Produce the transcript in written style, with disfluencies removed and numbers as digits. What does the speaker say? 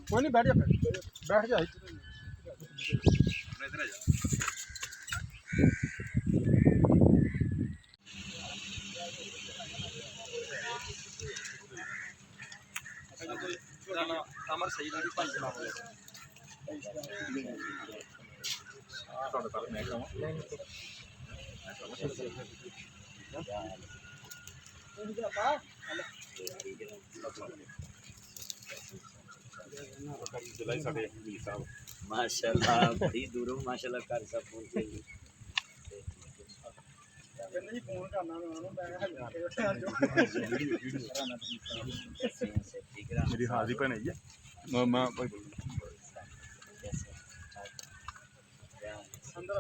कोई नहीं बैठ जा बैठ जा इधर आ जा अमर सही नहीं पांच नाम ले थोड़ा सा मैं कहूं माशाल्लाह बड़ी दूरों माशाल्लाह कर सब पहुंचे नहीं फोन करना मेरी हाजी भैन है मैं अंदर